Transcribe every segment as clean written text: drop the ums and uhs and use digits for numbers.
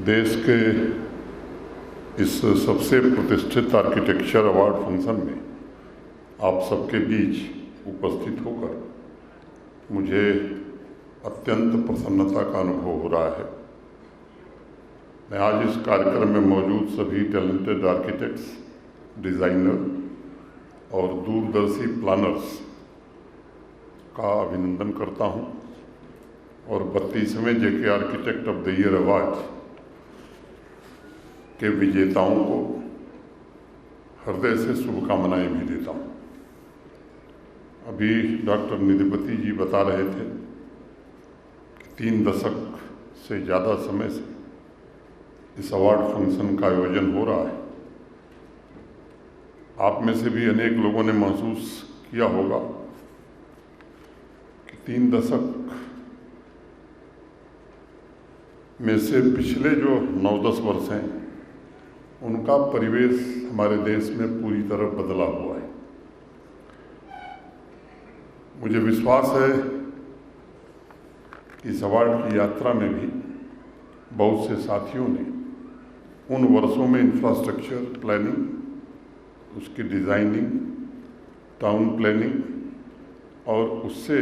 देश के इस सबसे प्रतिष्ठित आर्किटेक्चर अवार्ड फंक्शन में आप सबके बीच उपस्थित होकर मुझे अत्यंत प्रसन्नता का अनुभव हो रहा है। मैं आज इस कार्यक्रम में मौजूद सभी टैलेंटेड आर्किटेक्ट्स, डिज़ाइनर और दूरदर्शी प्लानर्स का अभिनंदन करता हूं और 32वें JK architect of the year award के विजेताओं को हृदय से शुभकामनाएं भी देता हूं। अभी डॉक्टर निधिपति जी बता रहे थे कि 3 दशक से ज़्यादा समय से इस अवार्ड फंक्शन का आयोजन हो रहा है। आप में से भी अनेक लोगों ने महसूस किया होगा कि 3 दशक में से पिछले जो 9-10 वर्ष हैं उनका परिवेश हमारे देश में पूरी तरह बदला हुआ है। मुझे विश्वास है कि इस अवार्ड की यात्रा में भी बहुत से साथियों ने उन वर्षों में इंफ्रास्ट्रक्चर प्लानिंग, उसकी डिज़ाइनिंग, टाउन प्लानिंग और उससे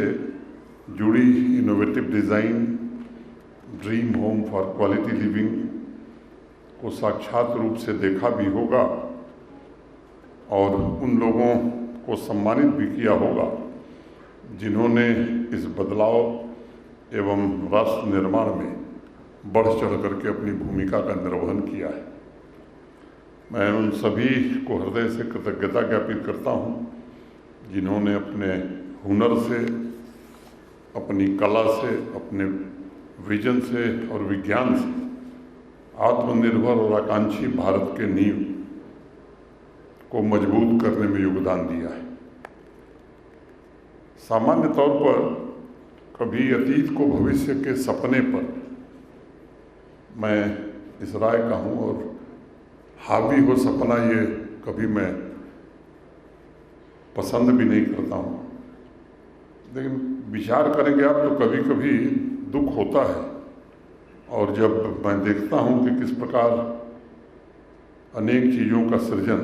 जुड़ी innovative design, dream home for quality living को साक्षात रूप से देखा भी होगा और उन लोगों को सम्मानित भी किया होगा जिन्होंने इस बदलाव एवं राष्ट्र निर्माण में बढ़ चढ़ करके अपनी भूमिका का निर्वहन किया है। मैं उन सभी को हृदय से कृतज्ञता ज्ञापित करता हूँ जिन्होंने अपने हुनर से, अपनी कला से, अपने विजन से और विज्ञान से आत्मनिर्भर और आकांक्षी भारत के नींव को मजबूत करने में योगदान दिया है। सामान्य तौर पर कभी अतीत को भविष्य के सपने पर मैं इस राय का हूँ और हावी हो सपना ये कभी मैं पसंद भी नहीं करता हूँ, लेकिन विचार करेंगे आप तो कभी कभी दुख होता है। और जब मैं देखता हूँ कि किस प्रकार अनेक चीज़ों का सृजन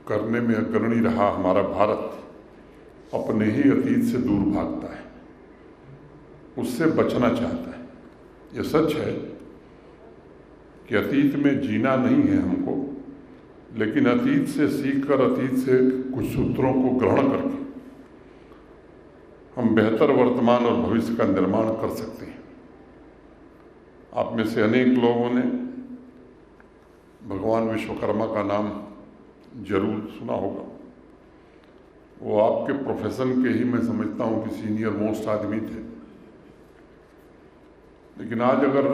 करने में अग्रणी रहा हमारा भारत, अपने ही अतीत से दूर भागता है, उससे बचना चाहता है। ये सच है कि अतीत में जीना नहीं है हमको, लेकिन अतीत से सीखकर, अतीत से कुछ सूत्रों को ग्रहण करके हम बेहतर वर्तमान और भविष्य का निर्माण कर सकते हैं। आप में से अनेक लोगों ने भगवान विश्वकर्मा का नाम जरूर सुना होगा। वो आपके प्रोफेशन के ही मैं समझता हूँ कि सीनियर मोस्ट आदमी थे, लेकिन आज अगर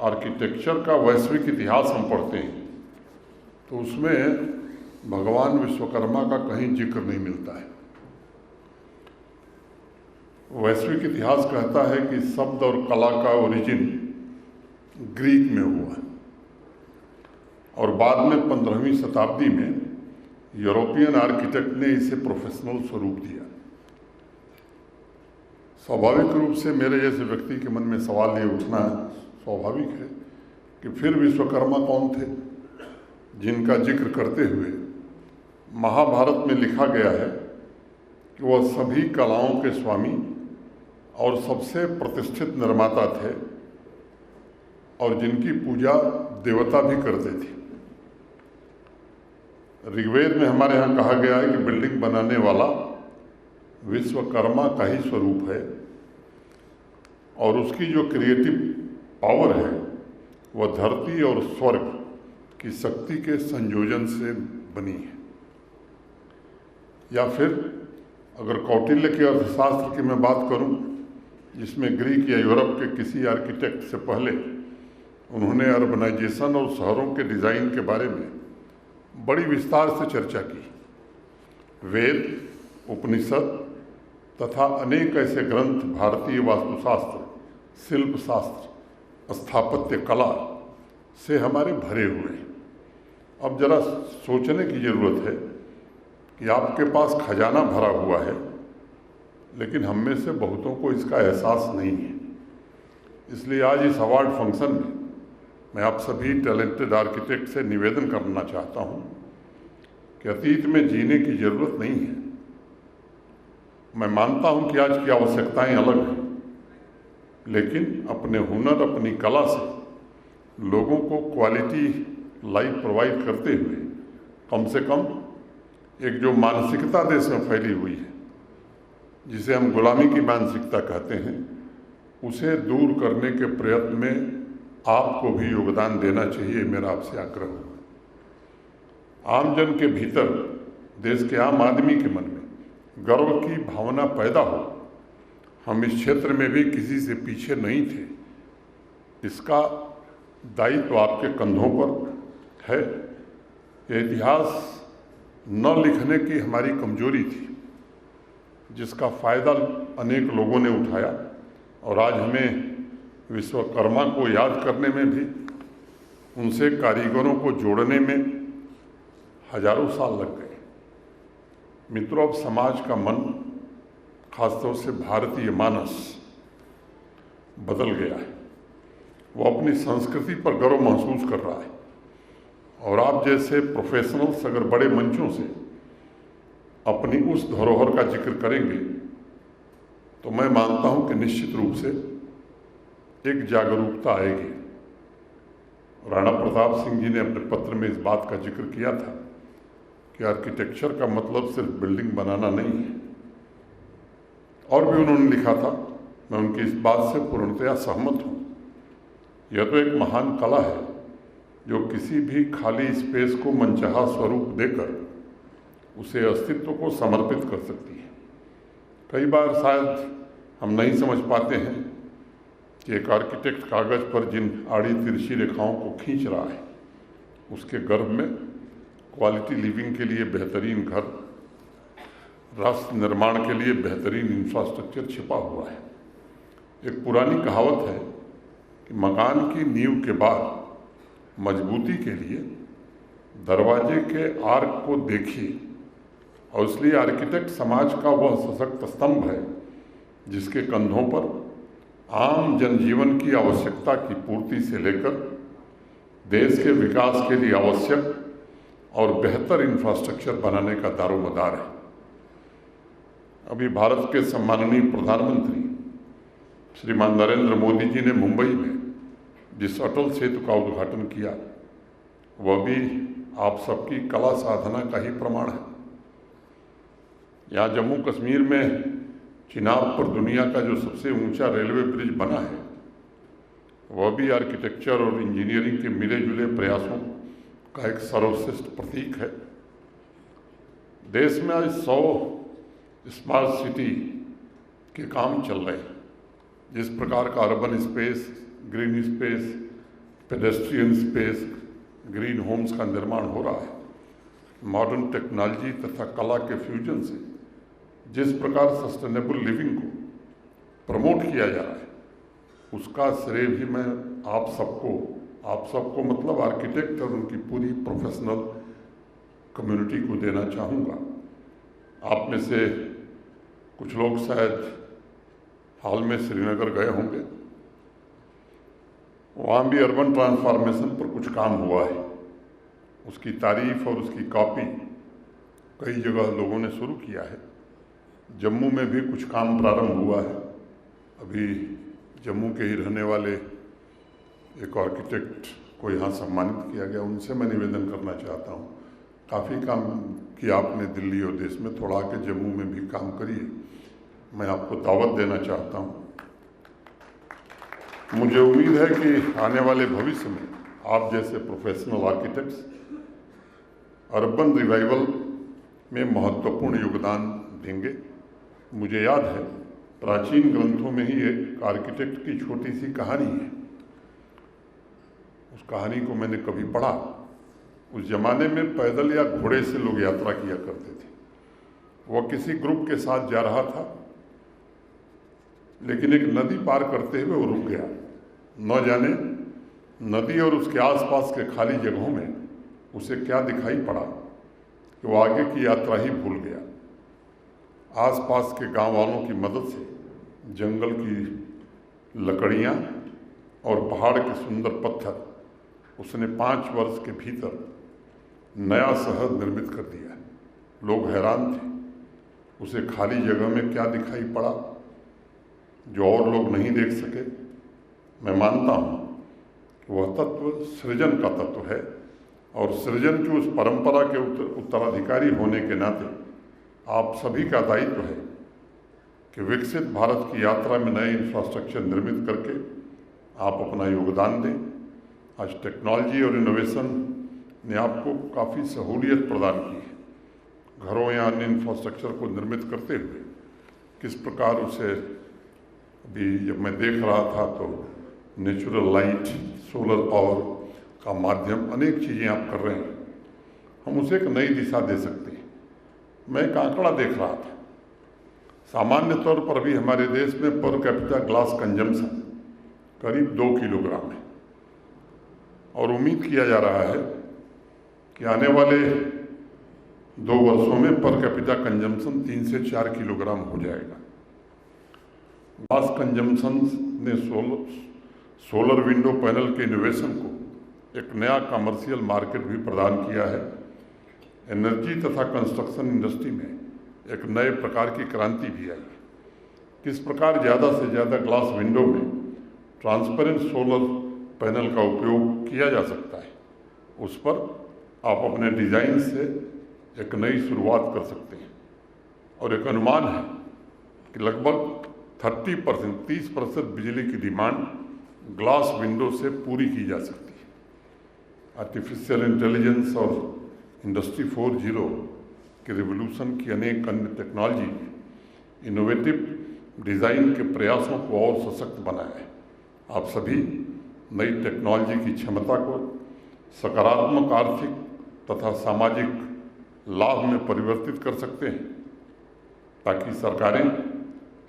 आर्किटेक्चर का वैश्विक इतिहास हम पढ़ते हैं तो उसमें भगवान विश्वकर्मा का कहीं जिक्र नहीं मिलता है। वैश्विक इतिहास कहता है कि शब्द और कला का ओरिजिन ग्रीक में हुआ और बाद में 15वीं शताब्दी में यूरोपियन आर्किटेक्ट ने इसे प्रोफेशनल स्वरूप दिया। स्वाभाविक रूप से मेरे जैसे व्यक्ति के मन में सवाल ये उठना स्वाभाविक है कि फिर विश्वकर्मा कौन थे जिनका जिक्र करते हुए महाभारत में लिखा गया है कि वह सभी कलाओं के स्वामी और सबसे प्रतिष्ठित निर्माता थे और जिनकी पूजा देवता भी करते थे। ऋग्वेद में हमारे यहाँ कहा गया है कि बिल्डिंग बनाने वाला विश्वकर्मा का ही स्वरूप है और उसकी जो क्रिएटिव पावर है वह धरती और स्वर्ग की शक्ति के संयोजन से बनी है। या फिर अगर कौटिल्य के अर्थशास्त्र की मैं बात करूं, जिसमें ग्रीक या यूरोप के किसी आर्किटेक्ट से पहले उन्होंने अर्बनाइजेशन और शहरों के डिज़ाइन के बारे में बड़ी विस्तार से चर्चा की। वेद, उपनिषद तथा अनेक ऐसे ग्रंथ भारतीय वास्तुशास्त्र, शिल्प शास्त्र, स्थापत्य कला से हमारे भरे हुए हैं। अब जरा सोचने की ज़रूरत है कि आपके पास खजाना भरा हुआ है, लेकिन हम में से बहुतों को इसका एहसास नहीं है। इसलिए आज इस अवार्ड फंक्शन में मैं आप सभी टैलेंटेड आर्किटेक्ट से निवेदन करना चाहता हूं कि अतीत में जीने की जरूरत नहीं है। मैं मानता हूं कि आज की आवश्यकताएं अलग हैं, लेकिन अपने हुनर, अपनी कला से लोगों को क्वालिटी लाइफ प्रोवाइड करते हुए कम से कम एक जो मानसिकता देश में फैली हुई है, जिसे हम गुलामी की मानसिकता कहते हैं, उसे दूर करने के प्रयत्न में आपको भी योगदान देना चाहिए, मेरा आपसे आग्रह होगा। आम जन के भीतर, देश के आम आदमी के मन में गर्व की भावना पैदा हो। हम इस क्षेत्र में भी किसी से पीछे नहीं थे, इसका दायित्व आपके कंधों पर है। ये इतिहास न लिखने की हमारी कमजोरी थी, जिसका फायदा अनेक लोगों ने उठाया, और आज हमें विश्वकर्मा को याद करने में भी, उनसे कारीगरों को जोड़ने में हजारों साल लग गए। मित्रों, अब समाज का मन, खासतौर से भारतीय मानस बदल गया है। वो अपनी संस्कृति पर गर्व महसूस कर रहा है, और आप जैसे प्रोफेशनल्स अगर बड़े मंचों से अपनी उस धरोहर का जिक्र करेंगे तो मैं मानता हूं कि निश्चित रूप से एक जागरूकता आएगी। राणा प्रताप सिंह जी ने अपने पत्र में इस बात का जिक्र किया था कि आर्किटेक्चर का मतलब सिर्फ बिल्डिंग बनाना नहीं है, और भी उन्होंने लिखा था, मैं उनकी इस बात से पूर्णतया सहमत हूँ। यह तो एक महान कला है जो किसी भी खाली स्पेस को मनचाहा स्वरूप देकर उसे अस्तित्व को समर्पित कर सकती है। कई बार शायद हम नहीं समझ पाते हैं कि एक आर्किटेक्ट कागज पर जिन आड़ी तिरछी रेखाओं को खींच रहा है, उसके गर्भ में क्वालिटी लिविंग के लिए बेहतरीन घर, राष्ट्र निर्माण के लिए बेहतरीन इंफ्रास्ट्रक्चर छिपा हुआ है। एक पुरानी कहावत है कि मकान की नींव के बाद मजबूती के लिए दरवाजे के आर्क को देखिए, और इसलिए आर्किटेक्ट समाज का वह सशक्त स्तंभ है जिसके कंधों पर आम जनजीवन की आवश्यकता की पूर्ति से लेकर देश के विकास के लिए आवश्यक और बेहतर इंफ्रास्ट्रक्चर बनाने का दारोमदार है। अभी भारत के सम्माननीय प्रधानमंत्री श्रीमान नरेंद्र मोदी जी ने मुंबई में जिस अटल सेतु का उद्घाटन किया, वह भी आप सबकी कला साधना का ही प्रमाण है। यहाँ जम्मू कश्मीर में चिनाब पर दुनिया का जो सबसे ऊंचा रेलवे ब्रिज बना है, वह भी आर्किटेक्चर और इंजीनियरिंग के मिले जुले प्रयासों का एक सर्वश्रेष्ठ प्रतीक है। देश में आज 100 स्मार्ट सिटी के काम चल रहे हैं। जिस प्रकार का urban space, green space, pedestrian space, green homes का निर्माण हो रहा है, मॉडर्न टेक्नोलॉजी तथा कला के फ्यूजन से जिस प्रकार सस्टेनेबल लिविंग को प्रमोट किया जा रहा है, उसका श्रेय भी मैं आप सबको मतलब आर्किटेक्ट और उनकी पूरी प्रोफेशनल कम्युनिटी को देना चाहूँगा। आप में से कुछ लोग शायद हाल में श्रीनगर गए होंगे, वहाँ भी अर्बन ट्रांसफॉर्मेशन पर कुछ काम हुआ है। उसकी तारीफ और उसकी कॉपी कई जगह लोगों ने शुरू किया है। जम्मू में भी कुछ काम प्रारंभ हुआ है। अभी जम्मू के ही रहने वाले एक आर्किटेक्ट को यहाँ सम्मानित किया गया। उनसे मैं निवेदन करना चाहता हूँ, काफ़ी काम किया आपने दिल्ली और देश में, थोड़ा आके जम्मू में भी काम करिए। मैं आपको दावत देना चाहता हूँ। मुझे उम्मीद है कि आने वाले भविष्य में आप जैसे प्रोफेशनल आर्किटेक्ट्स अर्बन रिवाइवल में महत्वपूर्ण योगदान देंगे। मुझे याद है, प्राचीन ग्रंथों में ही एक आर्किटेक्ट की छोटी सी कहानी है। उस कहानी को मैंने कभी पढ़ा। उस जमाने में पैदल या घोड़े से लोग यात्रा किया करते थे। वह किसी ग्रुप के साथ जा रहा था, लेकिन एक नदी पार करते हुए वो रुक गया। न जाने नदी और उसके आसपास के खाली जगहों में उसे क्या दिखाई पड़ा कि वो आगे की यात्रा ही भूल गया। आसपास के गांव वालों की मदद से जंगल की लकड़ियां और पहाड़ के सुंदर पत्थर उसने 5 वर्ष के भीतर नया शहर निर्मित कर दिया। लोग हैरान थे, उसे खाली जगह में क्या दिखाई पड़ा जो और लोग नहीं देख सके। मैं मानता हूँ कि वह तत्व सृजन का तत्व है, और सृजन की उस परंपरा के उत्तराधिकारी होने के नाते आप सभी का दायित्व है कि विकसित भारत की यात्रा में नए इंफ्रास्ट्रक्चर निर्मित करके आप अपना योगदान दें। आज टेक्नोलॉजी और इनोवेशन ने आपको काफ़ी सहूलियत प्रदान की है। घरों या अन्य इंफ्रास्ट्रक्चर को निर्मित करते हुए किस प्रकार उसे, अभी जब मैं देख रहा था तो नेचुरल लाइट, सोलर पावर का माध्यम, अनेक चीज़ें आप कर रहे हैं। हम उसे एक नई दिशा दे सकते हैं। मैं एक आंकड़ा देख रहा था, सामान्य तौर पर अभी हमारे देश में पर कैपिटा ग्लास कंजम्पशन करीब 2 किलोग्राम है, और उम्मीद किया जा रहा है कि आने वाले 2 वर्षों में पर कैपिटा कंजम्पशन 3 से 4 किलोग्राम हो जाएगा। ग्लास कंजम्पशन ने सोलर विंडो पैनल के इनोवेशन को एक नया कमर्शियल मार्केट भी प्रदान किया है। एनर्जी तथा कंस्ट्रक्शन इंडस्ट्री में एक नए प्रकार की क्रांति भी आई। किस प्रकार ज़्यादा से ज़्यादा ग्लास विंडो में ट्रांसपेरेंट सोलर पैनल का उपयोग किया जा सकता है, उस पर आप अपने डिज़ाइन से एक नई शुरुआत कर सकते हैं। और एक अनुमान है कि लगभग 30% बिजली की डिमांड ग्लास विंडो से पूरी की जा सकती है। आर्टिफिशियल इंटेलिजेंस और इंडस्ट्री 4.0 के रिवोल्यूशन की अनेक अन्य टेक्नोलॉजी ने इनोवेटिव डिज़ाइन के प्रयासों को और सशक्त बनाया है। आप सभी नई टेक्नोलॉजी की क्षमता को सकारात्मक आर्थिक तथा सामाजिक लाभ में परिवर्तित कर सकते हैं, ताकि सरकारें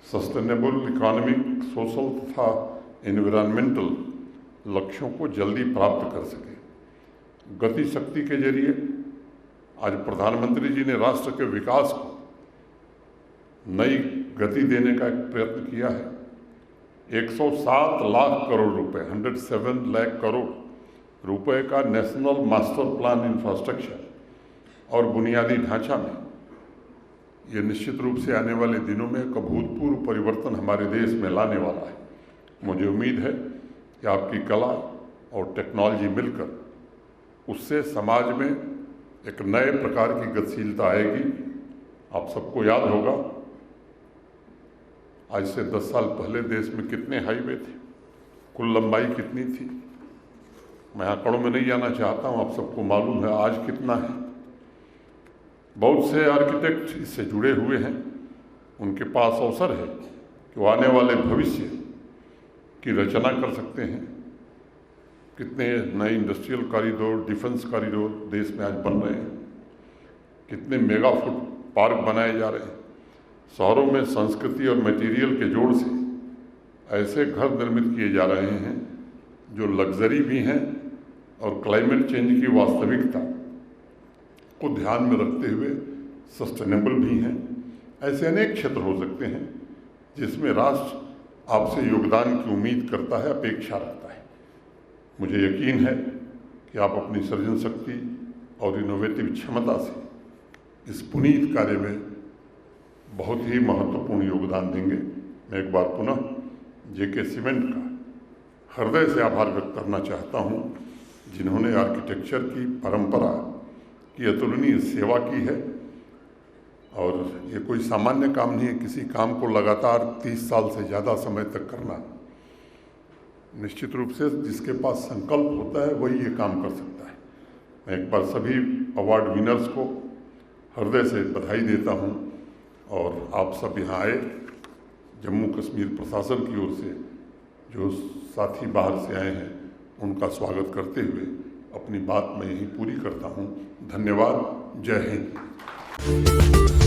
सस्टेनेबल इकोनॉमिक, सोशल तथा एनवायरमेंटल लक्ष्यों को जल्दी प्राप्त कर सकें। गति शक्ति के जरिए आज प्रधानमंत्री जी ने राष्ट्र के विकास को नई गति देने का एक प्रयत्न किया है। 107 लाख करोड़ रुपए, 107 लाख करोड़ रुपए का नेशनल मास्टर प्लान इंफ्रास्ट्रक्चर और बुनियादी ढांचा में ये निश्चित रूप से आने वाले दिनों में एक अभूतपूर्व परिवर्तन हमारे देश में लाने वाला है। मुझे उम्मीद है कि आपकी कला और टेक्नोलॉजी मिलकर उससे समाज में एक नए प्रकार की गतिशीलता आएगी। आप सबको याद होगा, आज से 10 साल पहले देश में कितने हाईवे थे, कुल लंबाई कितनी थी। मैं आंकड़ों में नहीं जाना चाहता हूँ, आप सबको मालूम है आज कितना है। बहुत से आर्किटेक्ट इससे जुड़े हुए हैं, उनके पास अवसर है कि वो आने वाले भविष्य की रचना कर सकते हैं। कितने नए इंडस्ट्रियल कॉरिडोर, डिफेंस कॉरिडोर देश में आज बन रहे हैं, कितने मेगा फूड पार्क बनाए जा रहे हैं। शहरों में संस्कृति और मटेरियल के जोड़ से ऐसे घर निर्मित किए जा रहे हैं जो लग्जरी भी हैं और क्लाइमेट चेंज की वास्तविकता को ध्यान में रखते हुए सस्टेनेबल भी हैं। ऐसे अनेक क्षेत्र हो सकते हैं जिसमें राष्ट्र आपसे योगदान की उम्मीद करता है, अपेक्षा रखता है। मुझे यकीन है कि आप अपनी सृजन शक्ति और इनोवेटिव क्षमता से इस पुनीत कार्य में बहुत ही महत्वपूर्ण योगदान देंगे। मैं एक बार पुनः जेके सीमेंट का हृदय से आभार व्यक्त करना चाहता हूं, जिन्होंने आर्किटेक्चर की परंपरा की अतुलनीय सेवा की है। और ये कोई सामान्य काम नहीं है, किसी काम को लगातार 30 साल से ज़्यादा समय तक करना। निश्चित रूप से जिसके पास संकल्प होता है वही ये काम कर सकता है। मैं एक बार सभी अवार्ड विनर्स को हृदय से बधाई देता हूं, और आप सब यहाँ आए, जम्मू कश्मीर प्रशासन की ओर से जो साथी बाहर से आए हैं उनका स्वागत करते हुए अपनी बात मैं यहीं पूरी करता हूँ। धन्यवाद। जय हिंद।